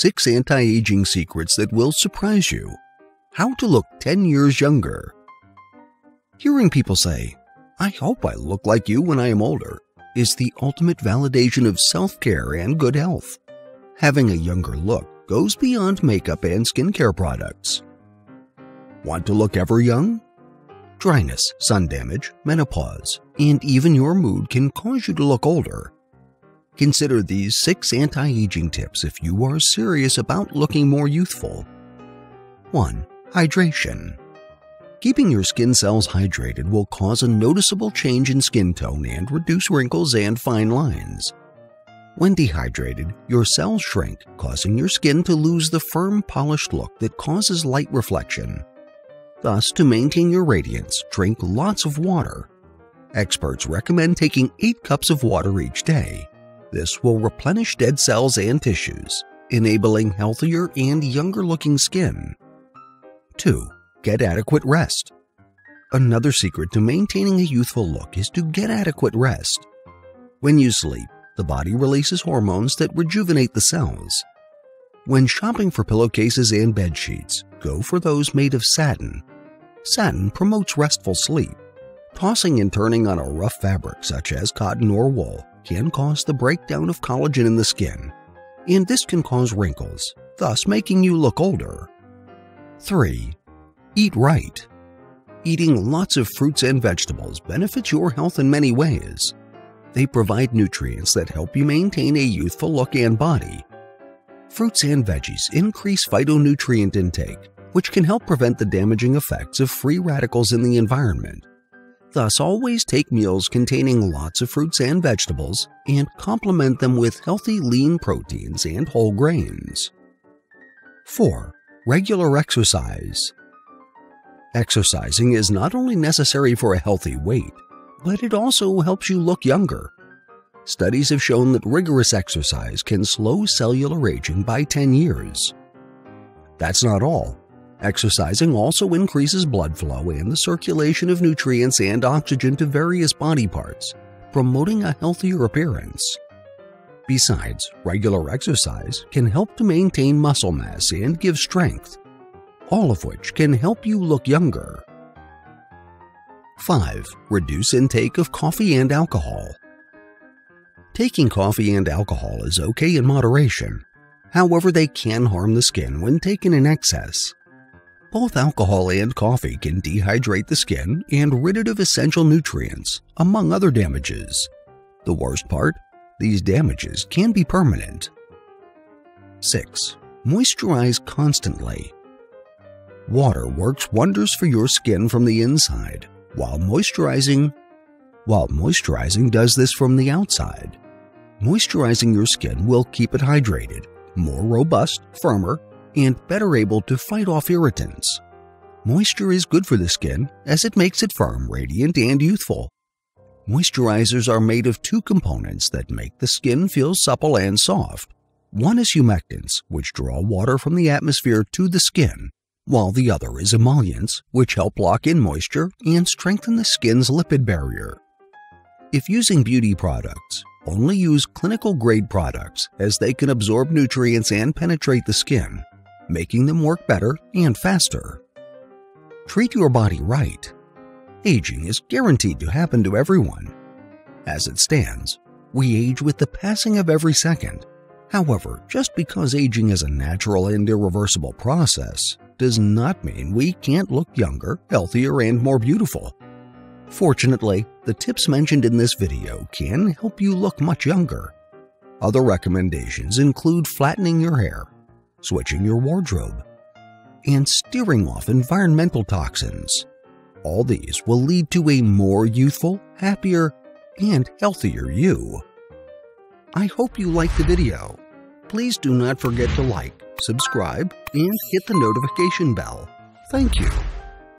6 anti-aging secrets that will surprise you. How to look 10 years younger. Hearing people say, "I hope I look like you when I am older," is the ultimate validation of self-care and good health. Having a younger look goes beyond makeup and skincare products. Want to look ever young? Dryness, sun damage, menopause, and even your mood can cause you to look older. Consider these 6 anti-aging tips if you are serious about looking more youthful. 1. Hydration. Keeping your skin cells hydrated will cause a noticeable change in skin tone and reduce wrinkles and fine lines. When dehydrated, your cells shrink, causing your skin to lose the firm, polished look that causes light reflection. Thus, to maintain your radiance, drink lots of water. Experts recommend taking 8 cups of water each day. This will replenish dead cells and tissues, enabling healthier and younger-looking skin. 2. Get adequate rest. Another secret to maintaining a youthful look is to get adequate rest. When you sleep, the body releases hormones that rejuvenate the cells. When shopping for pillowcases and bed sheets, go for those made of satin. Satin promotes restful sleep. Tossing and turning on a rough fabric such as cotton or wool can cause the breakdown of collagen in the skin, and this can cause wrinkles, thus making you look older. 3. Eat right. Eating lots of fruits and vegetables benefits your health in many ways. They provide nutrients that help you maintain a youthful look and body. Fruits and veggies increase phytonutrient intake, which can help prevent the damaging effects of free radicals in the environment. Thus, always take meals containing lots of fruits and vegetables and complement them with healthy lean proteins and whole grains. 4. Regular exercise. Exercising is not only necessary for a healthy weight, but it also helps you look younger. Studies have shown that rigorous exercise can slow cellular aging by 10 years. That's not all. Exercising also increases blood flow and the circulation of nutrients and oxygen to various body parts, promoting a healthier appearance. Besides, regular exercise can help to maintain muscle mass and give strength, all of which can help you look younger. 5. Reduce intake of coffee and alcohol. Taking coffee and alcohol is okay in moderation. However, they can harm the skin when taken in excess. Both alcohol and coffee can dehydrate the skin and rid it of essential nutrients, among other damages. The worst part? These damages can be permanent. 6. Moisturize constantly. Water works wonders for your skin from the inside, while moisturizing does this from the outside. Moisturizing your skin will keep it hydrated, more robust, firmer, and better able to fight off irritants. Moisture is good for the skin as it makes it firm, radiant, and youthful. Moisturizers are made of 2 components that make the skin feel supple and soft. One is humectants, which draw water from the atmosphere to the skin, while the other is emollients, which help lock in moisture and strengthen the skin's lipid barrier. If using beauty products, only use clinical-grade products as they can absorb nutrients and penetrate the skin, making them work better and faster. Treat your body right. Aging is guaranteed to happen to everyone. As it stands, we age with the passing of every second. However, just because aging is a natural and irreversible process does not mean we can't look younger, healthier, and more beautiful. Fortunately, the tips mentioned in this video can help you look much younger. Other recommendations include flattening your hair, switching your wardrobe, and steering off environmental toxins. All these will lead to a more youthful, happier, and healthier you. I hope you liked the video. Please do not forget to like, subscribe, and hit the notification bell. Thank you.